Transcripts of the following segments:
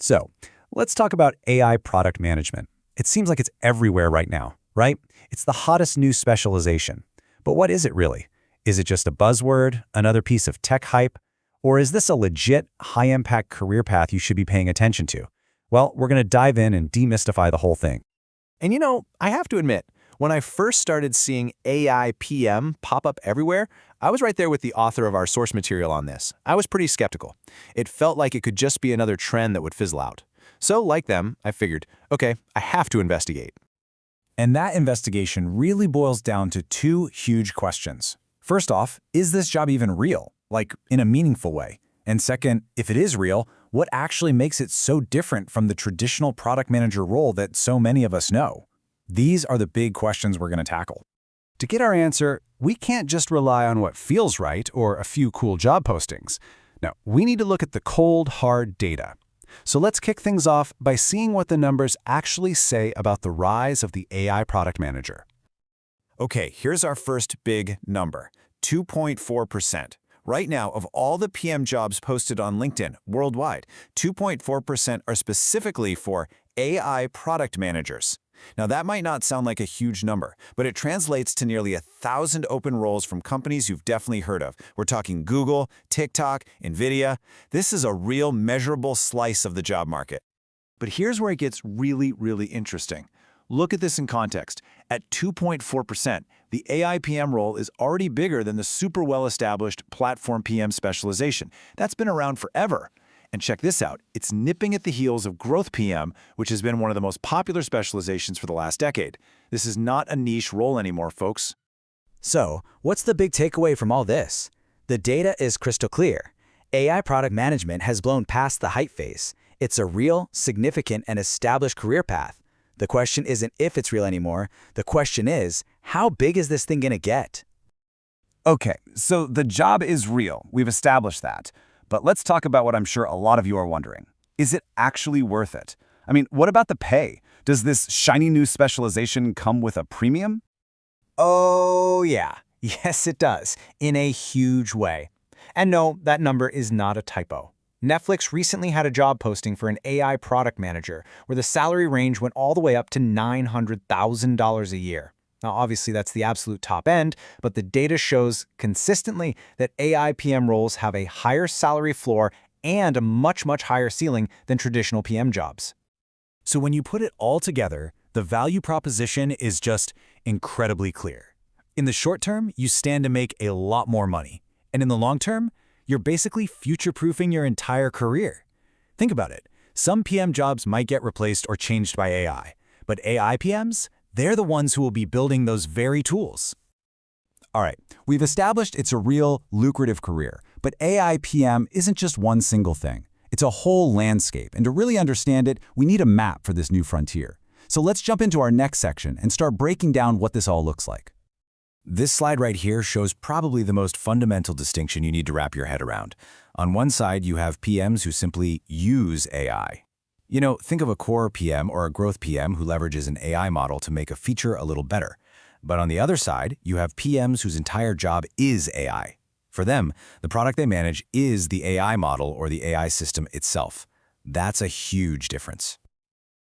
So, let's talk about AI product management. It seems like it's everywhere right now, right? It's the hottest new specialization. But what is it really? Is it just a buzzword, another piece of tech hype? Or is this a legit, high-impact career path you should be paying attention to? Well, we're going to dive in and demystify the whole thing. And I have to admit, when I first started seeing AI PM pop up everywhere, I was right there with the author of our source material on this. I was pretty skeptical. It felt like it could just be another trend that would fizzle out. So, like them, I figured, okay, I have to investigate. And that investigation really boils down to two huge questions. First off, is this job even real? Like, in a meaningful way? And second, if it is real, what actually makes it so different from the traditional product manager role that so many of us know? These are the big questions we're going to tackle. To get our answer, we can't just rely on what feels right or a few cool job postings. No, we need to look at the cold, hard data. So let's kick things off by seeing what the numbers actually say about the rise of the AI product manager. Okay, here's our first big number, 2.4%. Right now, of all the PM jobs posted on LinkedIn worldwide, 2.4% are specifically for AI product managers. Now, that might not sound like a huge number, but it translates to nearly 1,000 open roles from companies you've definitely heard of. We're talking Google, TikTok, NVIDIA. This is a real measurable slice of the job market. But here's where it gets really, really interesting. Look at this in context. At 2.4%, the AI PM role is already bigger than the super well-established platform PM specialization. That's been around forever. And check this out, it's nipping at the heels of Growth PM, which has been one of the most popular specializations for the last decade. This is not a niche role anymore, folks. So, what's the big takeaway from all this? The data is crystal clear. AI product management has blown past the hype phase. It's a real, significant, and established career path. The question isn't if it's real anymore. The question is, how big is this thing gonna get? Okay, so the job is real. We've established that. But let's talk about what I'm sure a lot of you are wondering. Is it actually worth it? I mean, what about the pay? Does this shiny new specialization come with a premium? Oh, yeah. Yes, it does. In a huge way. And no, that number is not a typo. Netflix recently had a job posting for an AI product manager where the salary range went all the way up to $900,000 a year. Now, obviously, that's the absolute top end, but the data shows consistently that AI PM roles have a higher salary floor and a much, much higher ceiling than traditional PM jobs. So when you put it all together, the value proposition is just incredibly clear. In the short term, you stand to make a lot more money. And in the long term, you're basically future-proofing your entire career. Think about it. Some PM jobs might get replaced or changed by AI, but AI PMs, they're the ones who will be building those very tools. All right, we've established it's a real, lucrative career, but AI PM isn't just one single thing. It's a whole landscape, and to really understand it, we need a map for this new frontier. So let's jump into our next section and start breaking down what this all looks like. This slide right here shows probably the most fundamental distinction you need to wrap your head around. On one side, you have PMs who simply use AI. Think of a core PM or a growth PM who leverages an AI model to make a feature a little better. But on the other side, you have PMs whose entire job is AI. For them, the product they manage is the AI model or the AI system itself. That's a huge difference.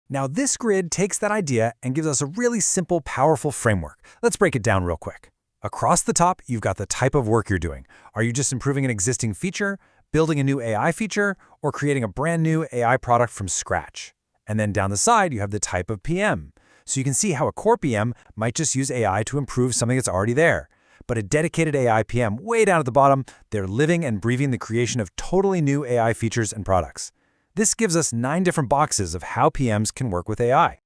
Now, this grid takes that idea and gives us a really simple, powerful framework. Let's break it down real quick. Across the top, you've got the type of work you're doing. Are you just improving an existing feature, building a new AI feature, or creating a brand new AI product from scratch? And then down the side, you have the type of PM. So you can see how a core PM might just use AI to improve something that's already there. But a dedicated AI PM, way down at the bottom, they're living and breathing the creation of totally new AI features and products. This gives us 9 different boxes of how PMs can work with AI.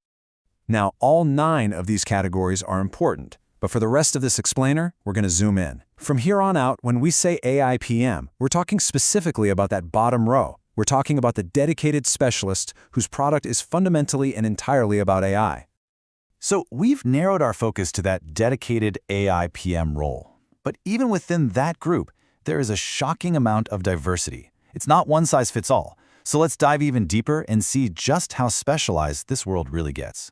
Now, all 9 of these categories are important, but for the rest of this explainer, we're going to zoom in. From here on out, when we say AI PM, we're talking specifically about that bottom row. We're talking about the dedicated specialist whose product is fundamentally and entirely about AI. So we've narrowed our focus to that dedicated AI PM role. But even within that group, there is a shocking amount of diversity. It's not one size fits all. So let's dive even deeper and see just how specialized this world really gets.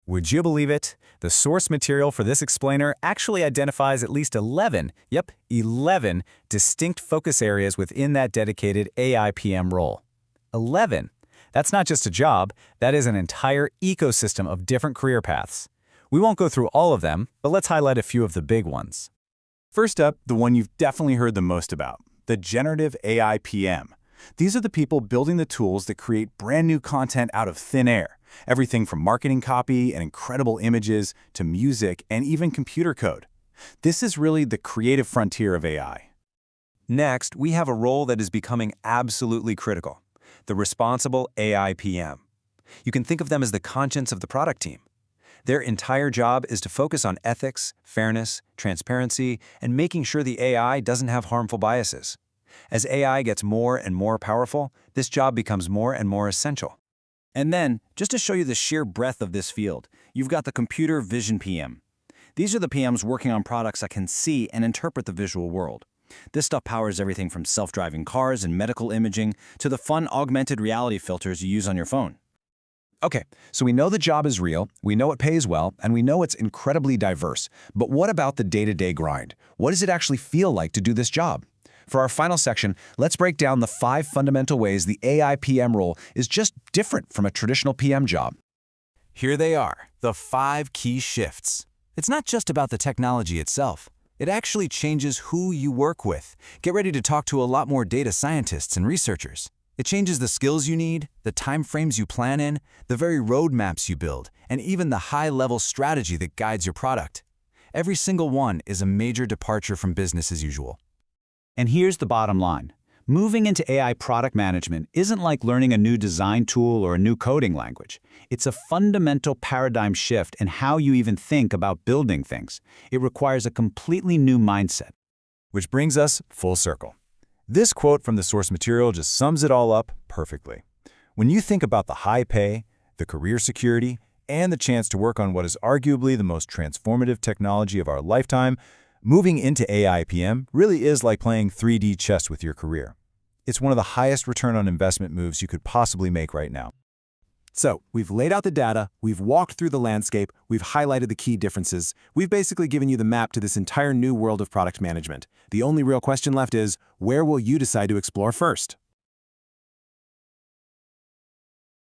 Would you believe it? The source material for this explainer actually identifies at least 11 distinct focus areas within that dedicated AI PM role. 11. That's not just a job, that is an entire ecosystem of different career paths. We won't go through all of them, but let's highlight a few of the big ones. First up, the one you've definitely heard the most about, the Generative AI PM. These are the people building the tools that create brand new content out of thin air. Everything from marketing copy and incredible images to music and even computer code. This is really the creative frontier of AI. Next, we have a role that is becoming absolutely critical, the responsible AI PM. You can think of them as the conscience of the product team. Their entire job is to focus on ethics, fairness, transparency, and making sure the AI doesn't have harmful biases. As AI gets more and more powerful, this job becomes more and more essential. And then, just to show you the sheer breadth of this field, you've got the computer vision PM. These are the PMs working on products that can see and interpret the visual world. This stuff powers everything from self-driving cars and medical imaging to the fun augmented reality filters you use on your phone. Okay, so we know the job is real, we know it pays well, and we know it's incredibly diverse. But what about the day-to-day grind? What does it actually feel like to do this job? For our final section, let's break down the 5 fundamental ways the AI PM role is just different from a traditional PM job. Here they are, the 5 key shifts. It's not just about the technology itself. It actually changes who you work with. Get ready to talk to a lot more data scientists and researchers. It changes the skills you need, the time frames you plan in, the very roadmaps you build, and even the high-level strategy that guides your product. Every single one is a major departure from business as usual. And here's the bottom line. Moving into AI product management isn't like learning a new design tool or a new coding language. It's a fundamental paradigm shift in how you even think about building things. It requires a completely new mindset. Which brings us full circle. This quote from the source material just sums it all up perfectly. When you think about the high pay, the career security, and the chance to work on what is arguably the most transformative technology of our lifetime, moving into AI PM really is like playing 3D chess with your career. It's one of the highest return on investment moves you could possibly make right now. So, we've laid out the data, we've walked through the landscape, we've highlighted the key differences, we've basically given you the map to this entire new world of product management. The only real question left is, where will you decide to explore first?